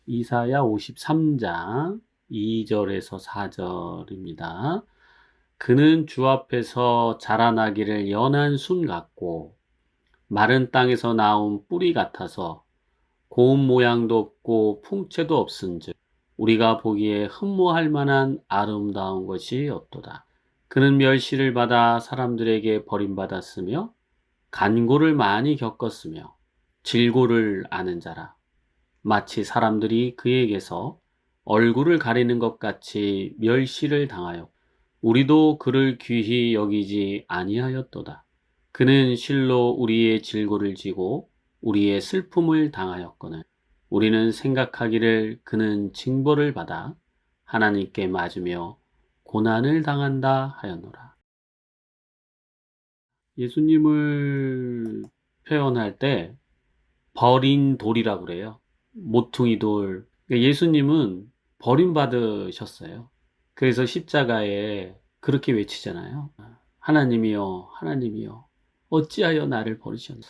이사야 53장 2절에서 4절입니다. 그는 주 앞에서 자라나기를 연한 순 같고 마른 땅에서 나온 뿌리 같아서 고운 모양도 없고 풍채도 없은즉 우리가 보기에 흠모할 만한 아름다운 것이 없도다. 그는 멸시를 받아 사람들에게 버림받았으며 간고를 많이 겪었으며 질고를 아는 자라. 마치 사람들이 그에게서 얼굴을 가리는 것 같이 멸시를 당하여 우리도 그를 귀히 여기지 아니하였도다. 그는 실로 우리의 질고를 지고 우리의 슬픔을 당하였거늘 우리는 생각하기를 그는 징벌을 받아 하나님께 맞으며 고난을 당한다 하였노라. 예수님을 표현할 때 버린 돌이라고 그래요. 모퉁이 돌. 그러니까 예수님은 버림받으셨어요. 그래서 십자가에 그렇게 외치잖아요. 하나님이여, 하나님이여, 어찌하여 나를 버리셨나?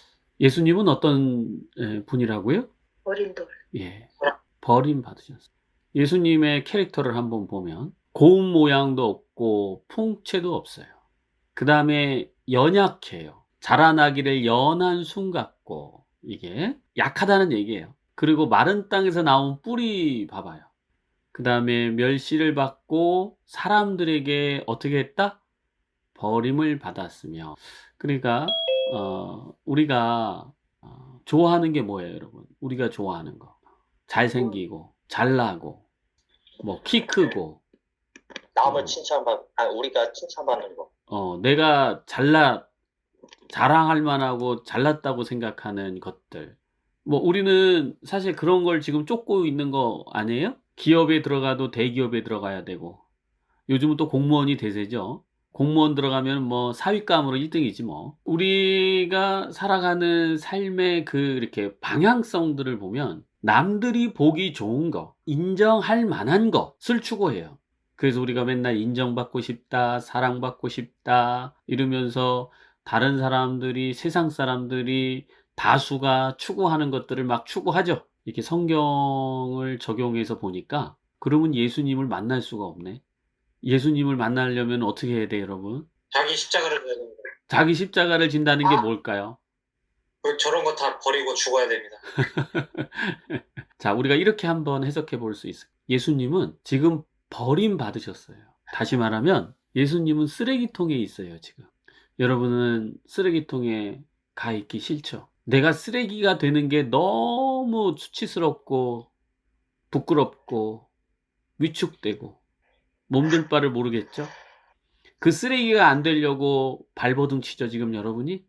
예수님은 어떤 분이라고요? 어린 돌. 예, 버림받으셨어요. 예수님의 캐릭터를 한번 보면 고운 모양도 없고 풍채도 없어요. 그 다음에 연약해요. 자라나기를 연한 순 같고 이게 약하다는 얘기예요. 그리고 마른 땅에서 나온 뿌리 봐봐요. 그 다음에 멸시를 받고 사람들에게 어떻게 했다? 버림을 받았으며. 그러니까 우리가 좋아하는 게 뭐예요, 여러분? 우리가 좋아하는 거. 잘생기고 잘나고 뭐 키 크고 남을 우리가 칭찬받는 거. 내가 자랑할 만하고 잘났다고 생각하는 것들. 뭐 우리는 사실 그런 걸 지금 쫓고 있는 거 아니에요? 기업에 들어가도 대기업에 들어가야 되고 요즘은 또 공무원이 대세죠. 공무원 들어가면 뭐 사윗감으로 1등이지 뭐. 우리가 살아가는 삶의 그 이렇게 방향성들을 보면 남들이 보기 좋은 거, 인정할 만한 것을 추구해요. 그래서 우리가 맨날 인정받고 싶다, 사랑받고 싶다 이러면서 다른 사람들이, 세상 사람들이 다수가 추구하는 것들을 막 추구하죠. 이렇게 성경을 적용해서 보니까 그러면 예수님을 만날 수가 없네. 예수님을 만나려면 어떻게 해야 돼요, 여러분? 자기 십자가를 져야 됩니다. 자기 십자가를 진다는 게 뭘까요? 저런 거 다 버리고 죽어야 됩니다. 자, 우리가 이렇게 한번 해석해 볼 수 있어요. 예수님은 지금 버림받으셨어요. 다시 말하면 예수님은 쓰레기통에 있어요, 지금. 여러분은 쓰레기통에 가 있기 싫죠? 내가 쓰레기가 되는 게 너무 수치스럽고 부끄럽고 위축되고 몸둘 바를 모르겠죠? 그 쓰레기가 안 되려고 발버둥 치죠, 지금 여러분이?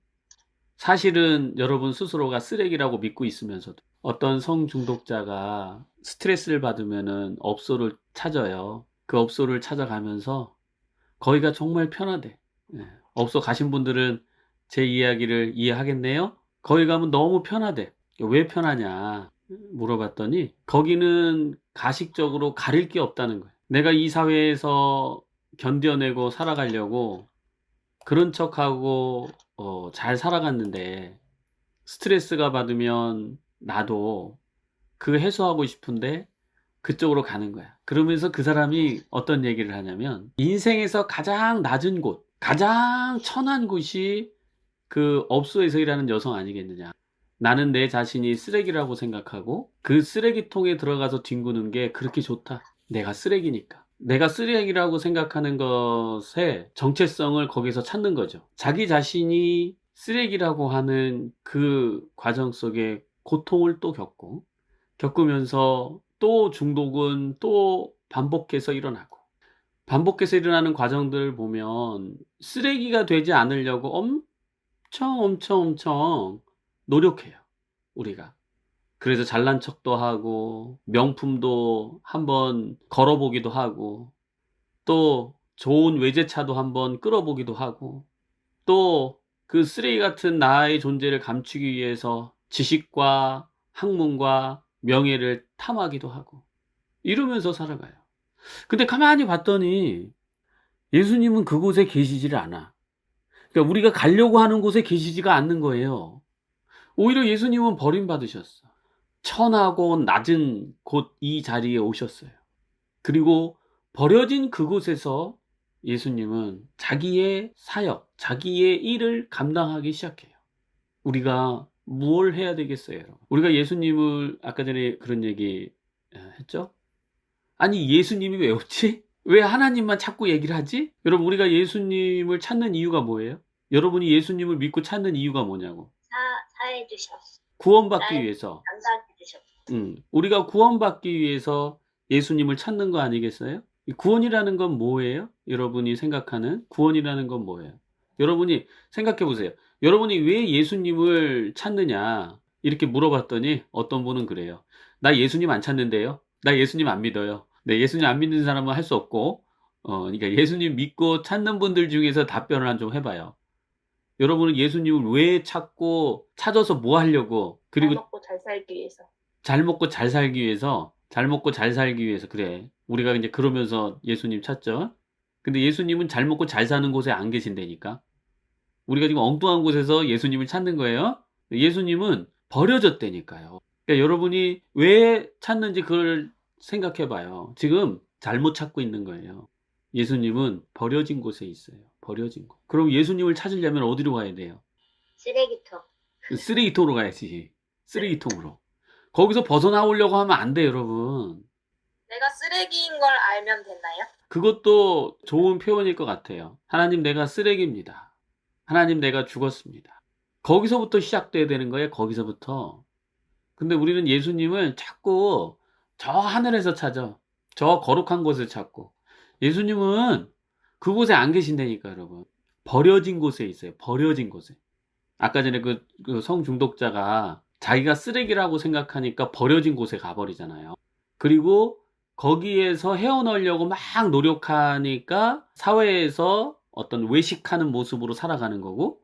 사실은 여러분 스스로가 쓰레기라고 믿고 있으면서도 어떤 성중독자가 스트레스를 받으면은 업소를 찾아요. 그 업소를 찾아가면서 거기가 정말 편하대. 업소 가신 분들은 제 이야기를 이해하겠네요? 거기 가면 너무 편하대. 왜 편하냐 물어봤더니 거기는 가식적으로 가릴 게 없다는 거예요. 내가 이 사회에서 견뎌내고 살아가려고 그런 척하고 잘 살아갔는데 스트레스가 받으면 나도 그거 해소하고 싶은데 그쪽으로 가는 거야. 그러면서 그 사람이 어떤 얘기를 하냐면 인생에서 가장 낮은 곳, 가장 천한 곳이 그 업소에서 일하는 여성 아니겠느냐. 나는 내 자신이 쓰레기라고 생각하고 그 쓰레기통에 들어가서 뒹구는 게 그렇게 좋다. 내가 쓰레기니까. 내가 쓰레기라고 생각하는 것의 정체성을 거기서 찾는 거죠. 자기 자신이 쓰레기라고 하는 그 과정 속에 고통을 또 겪으면서 또 중독은 또 반복해서 일어나고 반복해서 일어나는 과정들을 보면 쓰레기가 되지 않으려고 엄청 노력해요, 우리가. 그래서 잘난 척도 하고 명품도 한번 걸어보기도 하고 또 좋은 외제차도 한번 끌어보기도 하고 또 그 쓰레기 같은 나의 존재를 감추기 위해서 지식과 학문과 명예를 탐하기도 하고 이러면서 살아가요. 근데 가만히 봤더니 예수님은 그곳에 계시지를 않아. 그러니까 우리가 가려고 하는 곳에 계시지가 않는 거예요. 오히려 예수님은 버림받으셨어. 천하고 낮은 곳 이 자리에 오셨어요. 그리고 버려진 그곳에서 예수님은 자기의 사역, 자기의 일을 감당하기 시작해요. 우리가 뭘 해야 되겠어요? 우리가 예수님을 아까 전에 그런 얘기 했죠? 아니 예수님이 왜 없지? 왜 하나님만 자꾸 얘기를 하지? 여러분 우리가 예수님을 찾는 이유가 뭐예요? 여러분이 예수님을 믿고 찾는 이유가 뭐냐고. 사해 주셨어. 구원받기 위해서. 감사해 주셨어. 우리가 구원받기 위해서 예수님을 찾는 거 아니겠어요? 이 구원이라는 건 뭐예요? 여러분이 생각하는 구원이라는 건 뭐예요? 여러분이 생각해 보세요. 여러분이 왜 예수님을 찾느냐? 이렇게 물어봤더니 어떤 분은 그래요. 나 예수님 안 찾는데요. 나 예수님 안 믿어요. 네, 예수님 안 믿는 사람은 할 수 없고, 그러니까 예수님 믿고 찾는 분들 중에서 답변을 좀 해봐요. 여러분은 예수님을 왜 찾고 찾아서 뭐 하려고? 잘 그리고 먹고 잘 살기 위해서. 잘 먹고 잘 살기 위해서, 잘 먹고 잘 살기 위해서, 그래. 우리가 이제 그러면서 예수님 찾죠. 근데 예수님은 잘 먹고 잘 사는 곳에 안 계신다니까. 우리가 지금 엉뚱한 곳에서 예수님을 찾는 거예요. 예수님은 버려졌다니까요. 그러니까 여러분이 왜 찾는지 그걸 생각해 봐요. 지금 잘못 찾고 있는 거예요. 예수님은 버려진 곳에 있어요. 버려진 곳. 그럼 예수님을 찾으려면 어디로 가야 돼요? 쓰레기통. 쓰레기통으로 가야지. 쓰레기통으로. 거기서 벗어나오려고 하면 안 돼, 여러분. 내가 쓰레기인 걸 알면 됐나요? 그것도 좋은 표현일 것 같아요. 하나님, 내가 쓰레기입니다. 하나님, 내가 죽었습니다. 거기서부터 시작돼야 되는 거예요, 거기서부터. 근데 우리는 예수님을 자꾸 저 하늘에서 찾아. 저 거룩한 곳을 찾고. 예수님은 그곳에 안 계신다니까, 여러분. 버려진 곳에 있어요, 버려진 곳에. 아까 전에 그 성중독자가 자기가 쓰레기라고 생각하니까 버려진 곳에 가버리잖아요. 그리고 거기에서 헤어나오려고 막 노력하니까 사회에서 어떤 외식하는 모습으로 살아가는 거고,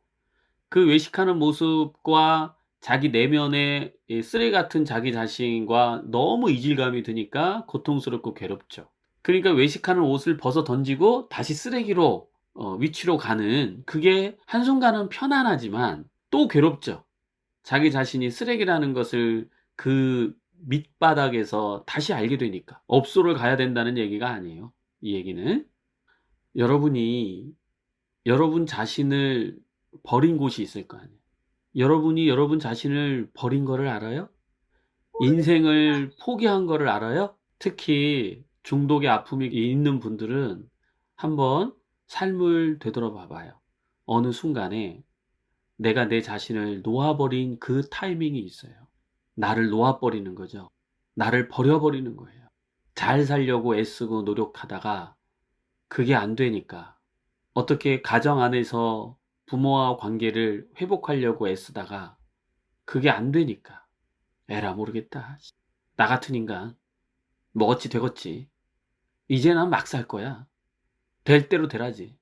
그 외식하는 모습과 자기 내면의 쓰레기 같은 자기 자신과 너무 이질감이 드니까 고통스럽고 괴롭죠. 그러니까 외식하는 옷을 벗어 던지고 다시 쓰레기로 위치로 가는, 그게 한순간은 편안하지만 또 괴롭죠. 자기 자신이 쓰레기라는 것을 그 밑바닥에서 다시 알게 되니까. 업소를 가야 된다는 얘기가 아니에요. 이 얘기는 여러분이 여러분 자신을 버린 곳이 있을 거 아니에요. 여러분이 여러분 자신을 버린 거를 알아요? 인생을 포기한 거를 알아요? 특히 중독의 아픔이 있는 분들은 한번 삶을 되돌아봐 봐요. 어느 순간에 내가 내 자신을 놓아버린 그 타이밍이 있어요. 나를 놓아버리는 거죠. 나를 버려버리는 거예요. 잘 살려고 애쓰고 노력하다가 그게 안 되니까, 어떻게 가정 안에서 부모와 관계를 회복하려고 애쓰다가 그게 안 되니까, 에라 모르겠다. 나 같은 인간 뭐 어찌 되겠지. 이제 난 막 살 거야. 될 대로 되라지.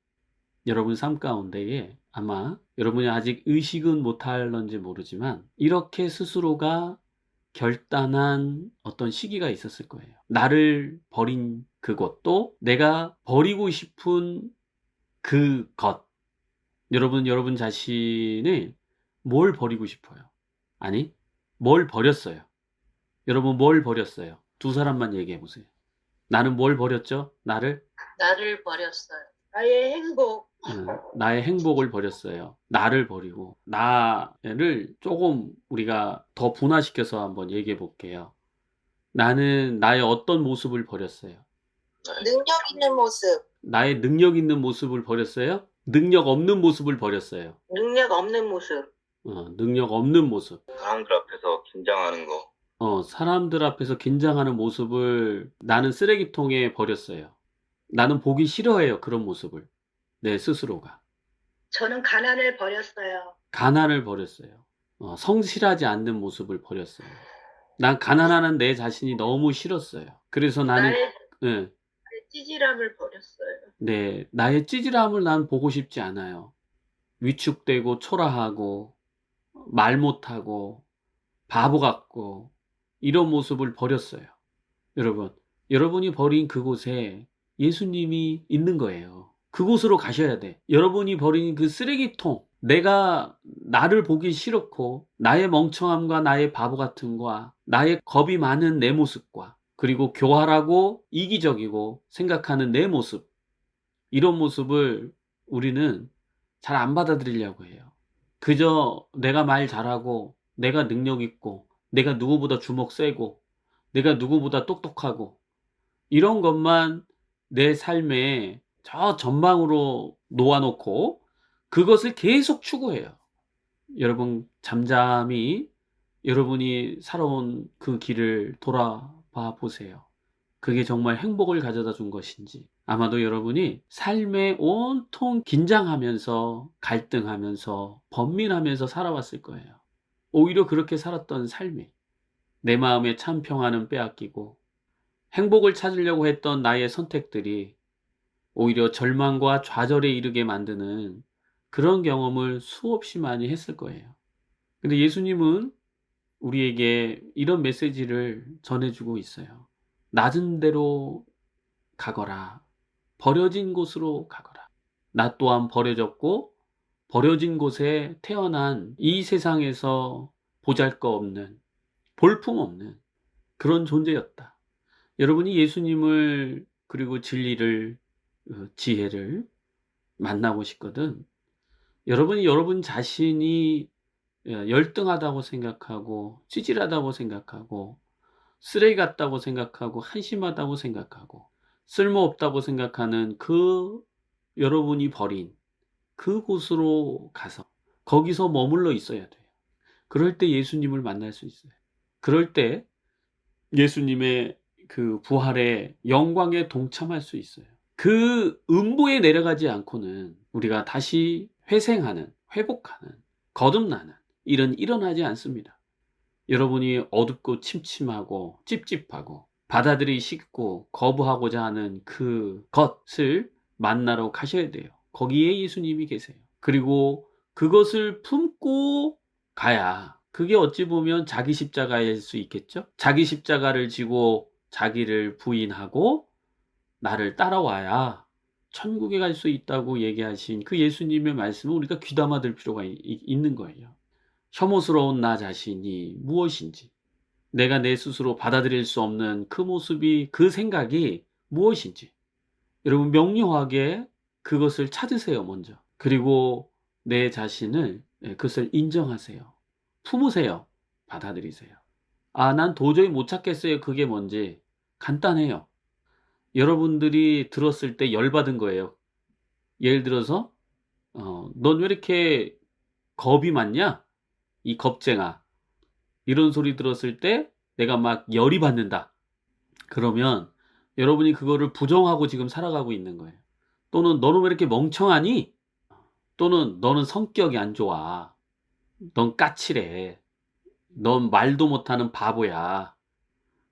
여러분 삶 가운데에 아마 여러분이 아직 의식은 못할런지 모르지만 이렇게 스스로가 결단한 어떤 시기가 있었을 거예요. 나를 버린 그것도 내가 버리고 싶은 그것. 여러분 자신을 뭘 버리고 싶어요? 아니, 뭘 버렸어요? 여러분 뭘 버렸어요? 두 사람만 얘기해 보세요. 나는 뭘 버렸죠? 나를 버렸어요. 나의 행복. 나의 행복을 버렸어요. 나를 버리고, 나를 조금 우리가 더 분화시켜서 한번 얘기해 볼게요. 나는 나의 어떤 모습을 버렸어요? 능력 있는 모습. 나의 능력 있는 모습을 버렸어요? 능력 없는 모습을 버렸어요? 능력 없는 모습. 능력 없는 모습. 사람들 앞에서 긴장하는 거. 사람들 앞에서 긴장하는 모습을 나는 쓰레기통에 버렸어요. 나는 보기 싫어해요, 그런 모습을. 내 스스로가. 저는 가난을 버렸어요. 가난을 버렸어요. 성실하지 않는 모습을 버렸어요. 난 가난하는 내 자신이 너무 싫었어요. 그래서 나는, 나의 찌질함을 버렸어요. 네, 나의 찌질함을 난 보고 싶지 않아요. 위축되고 초라하고 말 못하고 바보 같고 이런 모습을 버렸어요. 여러분이 버린 그곳에 예수님이 있는 거예요. 그곳으로 가셔야 돼. 여러분이 버린 그 쓰레기통, 내가 나를 보기 싫고 나의 멍청함과 나의 바보 같은 거와 나의 겁이 많은 내 모습과 그리고 교활하고 이기적이고 생각하는 내 모습, 이런 모습을 우리는 잘 안 받아들이려고 해요. 그저 내가 말 잘하고 내가 능력 있고 내가 누구보다 주먹 세고 내가 누구보다 똑똑하고 이런 것만 내 삶에 저 전망으로 놓아놓고 그것을 계속 추구해요. 여러분 잠잠히 여러분이 살아온 그 길을 돌아봐 보세요. 그게 정말 행복을 가져다 준 것인지. 아마도 여러분이 삶에 온통 긴장하면서 갈등하면서 번민하면서 살아왔을 거예요. 오히려 그렇게 살았던 삶이 내 마음의 참 평안은 빼앗기고 행복을 찾으려고 했던 나의 선택들이 오히려 절망과 좌절에 이르게 만드는 그런 경험을 수없이 많이 했을 거예요. 근데 예수님은 우리에게 이런 메시지를 전해주고 있어요. 낮은 데로 가거라. 버려진 곳으로 가거라. 나 또한 버려졌고 버려진 곳에 태어난 이 세상에서 보잘것없는 볼품없는 그런 존재였다. 여러분이 예수님을 그리고 진리를 지혜를 만나보시거든. 여러분이 여러분 자신이 열등하다고 생각하고 찌질하다고 생각하고 쓰레기 같다고 생각하고 한심하다고 생각하고 쓸모없다고 생각하는 그 여러분이 버린 그곳으로 가서 거기서 머물러 있어야 돼요. 그럴 때 예수님을 만날 수 있어요. 그럴 때 예수님의 그 부활의 영광에 동참할 수 있어요. 그 음보에 내려가지 않고는 우리가 다시 회생하는, 회복하는, 거듭나는 일은 일어나지 않습니다. 여러분이 어둡고 침침하고 찝찝하고 받아들이기 쉽고 거부하고자 하는 그 것을 만나러 가셔야 돼요. 거기에 예수님이 계세요. 그리고 그것을 품고 가야 그게 어찌 보면 자기 십자가일 수 있겠죠? 자기 십자가를 지고 자기를 부인하고 나를 따라와야 천국에 갈 수 있다고 얘기하신 그 예수님의 말씀을 우리가 귀담아 들 필요가 있는 거예요. 혐오스러운 나 자신이 무엇인지, 내가 내 스스로 받아들일 수 없는 그 모습이, 그 생각이 무엇인지, 여러분 명료하게 그것을 찾으세요, 먼저. 그리고 내 자신을, 그것을 인정하세요. 품으세요. 받아들이세요. 아, 난 도저히 못 찾겠어요. 그게 뭔지. 간단해요. 여러분들이 들었을 때 열받은 거예요. 예를 들어서, 넌 왜 이렇게 겁이 많냐? 이 겁쟁아. 이런 소리 들었을 때 내가 막 열이 받는다. 그러면 여러분이 그거를 부정하고 지금 살아가고 있는 거예요. 또는 너는 왜 이렇게 멍청하니? 또는 너는 성격이 안 좋아. 넌 까칠해. 넌 말도 못하는 바보야.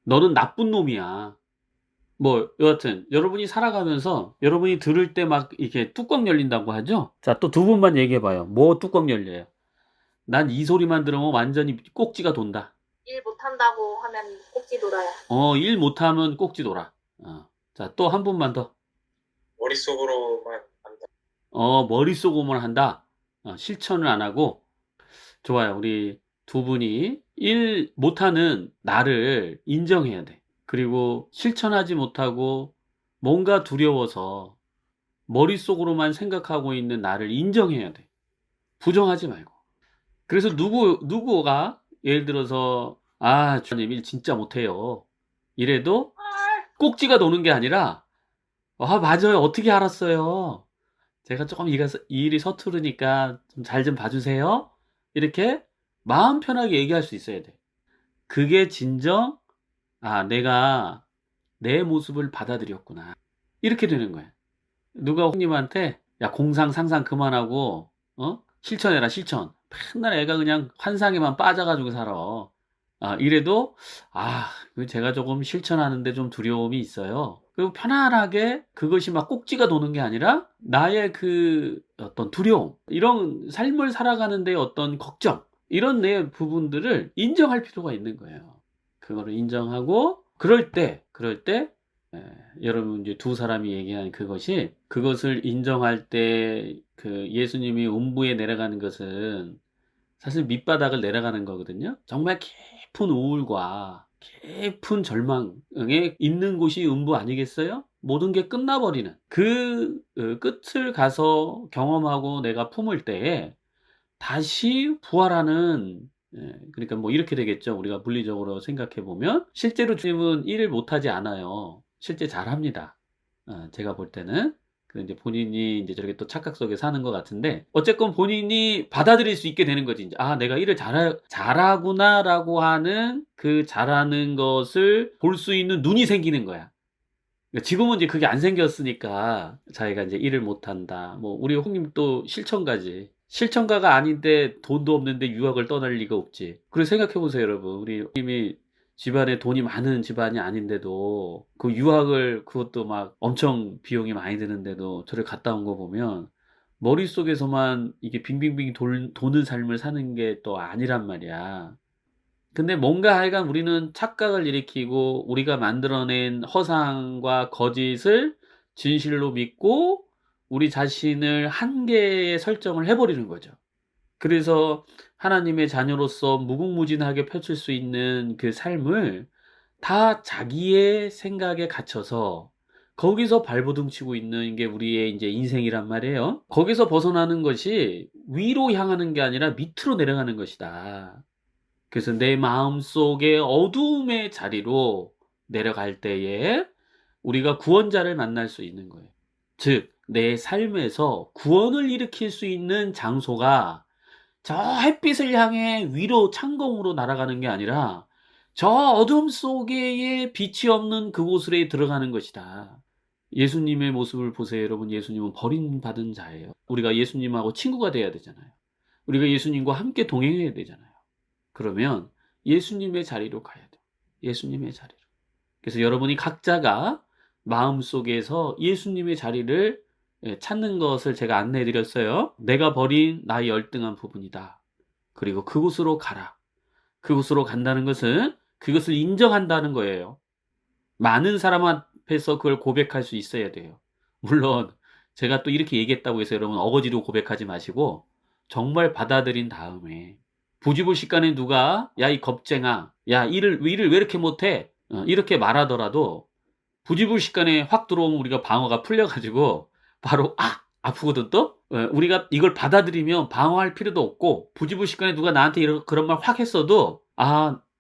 너는 나쁜 놈이야. 뭐 여하튼 여러분이 살아가면서 여러분이 들을 때 막 이렇게 뚜껑 열린다고 하죠. 자, 또 두 분만 얘기해봐요. 뭐 뚜껑 열려요? 난 이 소리만 들으면 완전히 꼭지가 돈다. 일 못한다고 하면 꼭지 돌아요. 일 못하면 꼭지 돌아. 자, 또 한 분만 더. 머릿속으로만 한다. 머릿속으로만 한다. 실천을 안 하고. 좋아요. 우리 두 분이 일 못하는 나를 인정해야 돼. 그리고 실천하지 못하고 뭔가 두려워서 머릿속으로만 생각하고 있는 나를 인정해야 돼. 부정하지 말고. 그래서 누구가 예를 들어서 주님 일 진짜 못해요. 이래도 꼭지가 도는 게 아니라 맞아요. 어떻게 알았어요? 제가 조금 일이 서투르니까 좀 잘 좀 봐주세요. 이렇게 마음 편하게 얘기할 수 있어야 돼. 그게 진정 내가 내 모습을 받아들였구나. 이렇게 되는 거야. 누가 형님한테 야 공상 상상 그만하고 실천해라 실천. 맨날 애가 그냥 환상에만 빠져가지고 살아. 이래도 제가 조금 실천하는데 좀 두려움이 있어요. 그리고 편안하게 그것이 막 꼭지가 도는 게 아니라 나의 그 어떤 두려움, 이런 삶을 살아가는데 어떤 걱정, 이런 내 부분들을 인정할 필요가 있는 거예요. 그거를 인정하고 그럴 때 여러분 이제 두 사람이 얘기한 그것이 그것을 인정할 때 그 예수님이 음부에 내려가는 것은 사실 밑바닥을 내려가는 거거든요. 정말 깊은 우울과 깊은 절망에 있는 곳이 음부 아니겠어요? 모든 게 끝나버리는 그 끝을 가서 경험하고 내가 품을 때에 다시 부활하는 그러니까 뭐 이렇게 되겠죠. 우리가 물리적으로 생각해 보면 실제로 주님은 일을 못하지 않아요. 실제 잘합니다. 제가 볼 때는. 그 이제 본인이 이제 저렇게 또 착각 속에 사는 것 같은데 어쨌건 본인이 받아들일 수 있게 되는 거지. 이제 '아 내가 일을 잘하구나.'라고 하는 그 잘하는 것을 볼 수 있는 눈이 생기는 거야. 그러니까 지금은 이제 그게 안 생겼으니까 자기가 이제 일을 못한다. 뭐 우리 형님 또 실천가지. 실천가가 아닌데 돈도 없는데 유학을 떠날 리가 없지. 그리고 생각해 보세요, 여러분. 우리 형님이 집안에 돈이 많은 집안이 아닌데도 그 유학을 그것도 막 엄청 비용이 많이 드는데도 저를 갔다 온 거 보면 머릿속에서만 이게 빙빙빙 도는 삶을 사는 게 또 아니란 말이야. 근데 뭔가 하여간 우리는 착각을 일으키고 우리가 만들어낸 허상과 거짓을 진실로 믿고 우리 자신을 한계에 설정을 해버리는 거죠. 그래서 하나님의 자녀로서 무궁무진하게 펼칠 수 있는 그 삶을 다 자기의 생각에 갇혀서 거기서 발버둥 치고 있는 게 우리의 이제 인생이란 말이에요. 거기서 벗어나는 것이 위로 향하는 게 아니라 밑으로 내려가는 것이다. 그래서 내 마음속의 어두움의 자리로 내려갈 때에 우리가 구원자를 만날 수 있는 거예요. 즉, 내 삶에서 구원을 일으킬 수 있는 장소가 저 햇빛을 향해 위로 창공으로 날아가는 게 아니라 저 어둠 속에 빛이 없는 그곳으로 들어가는 것이다. 예수님의 모습을 보세요, 여러분. 예수님은 버림받은 자예요. 우리가 예수님하고 친구가 돼야 되잖아요. 우리가 예수님과 함께 동행해야 되잖아요. 그러면 예수님의 자리로 가야 돼요. 예수님의 자리로. 그래서 여러분이 각자가 마음속에서 예수님의 자리를 찾는 것을 제가 안내해 드렸어요. 내가 버린 나의 열등한 부분이다. 그리고 그곳으로 가라. 그곳으로 간다는 것은 그것을 인정한다는 거예요. 많은 사람 앞에서 그걸 고백할 수 있어야 돼요. 물론 제가 또 이렇게 얘기했다고 해서 여러분 어거지로 고백하지 마시고 정말 받아들인 다음에 부지불식간에 누가 야 이 겁쟁아 야 일을 왜 이렇게 못해 이렇게 말하더라도 부지불식간에 확 들어오면 우리가 방어가 풀려가지고 바로 아프거든 또 우리가 이걸 받아들이면 방어할 필요도 없고 부지불식간에 누가 나한테 그런 말 확 했어도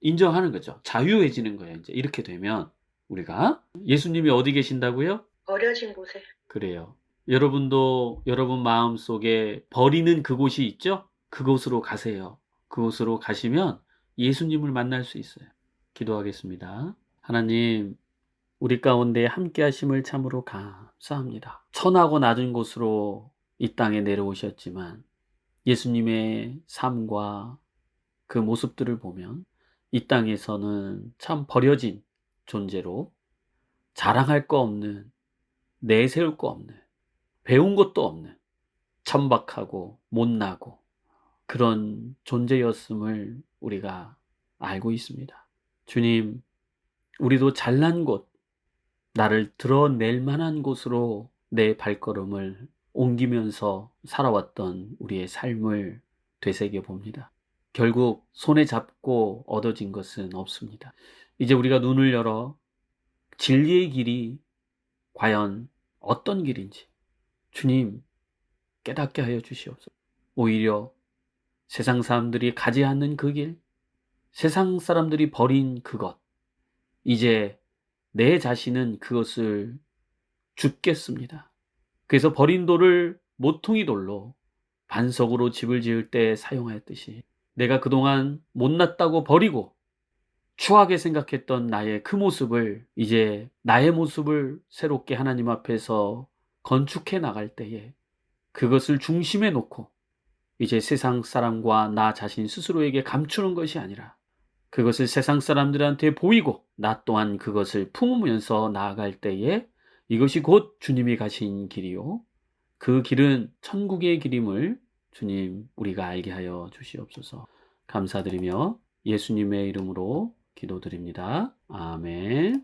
인정하는 거죠. 자유해지는 거예요. 이제 이렇게 되면 우리가 예수님이 어디 계신다고요? 버려진 곳에. 그래요. 여러분도 여러분 마음속에 버리는 그곳이 있죠? 그곳으로 가세요. 그곳으로 가시면 예수님을 만날 수 있어요. 기도하겠습니다. 하나님, 우리 가운데 함께 하심을 참으로 감사합니다. 천하고 낮은 곳으로 이 땅에 내려오셨지만 예수님의 삶과 그 모습들을 보면 이 땅에서는 참 버려진 존재로 자랑할 거 없는, 내세울 거 없는, 배운 것도 없는, 천박하고 못나고 그런 존재였음을 우리가 알고 있습니다. 주님, 우리도 잘난 곳, 나를 드러낼 만한 곳으로 내 발걸음을 옮기면서 살아왔던 우리의 삶을 되새겨 봅니다. 결국 손에 잡고 얻어진 것은 없습니다. 이제 우리가 눈을 열어 진리의 길이 과연 어떤 길인지 주님 깨닫게 하여 주시옵소서. 오히려 세상 사람들이 가지 않는 그 길, 세상 사람들이 버린 그것, 이제 내 자신은 그것을 줍겠습니다. 그래서 버린 돌을 모퉁이 돌로 반석으로 집을 지을 때 사용하였듯이 내가 그동안 못났다고 버리고 추하게 생각했던 나의 그 모습을 이제 나의 모습을 새롭게 하나님 앞에서 건축해 나갈 때에 그것을 중심에 놓고 이제 세상 사람과 나 자신 스스로에게 감추는 것이 아니라 그것을 세상 사람들한테 보이고 나 또한 그것을 품으면서 나아갈 때에 이것이 곧 주님이 가신 길이요. 그 길은 천국의 길임을 주님 우리가 알게 하여 주시옵소서. 감사드리며 예수님의 이름으로 기도드립니다. 아멘.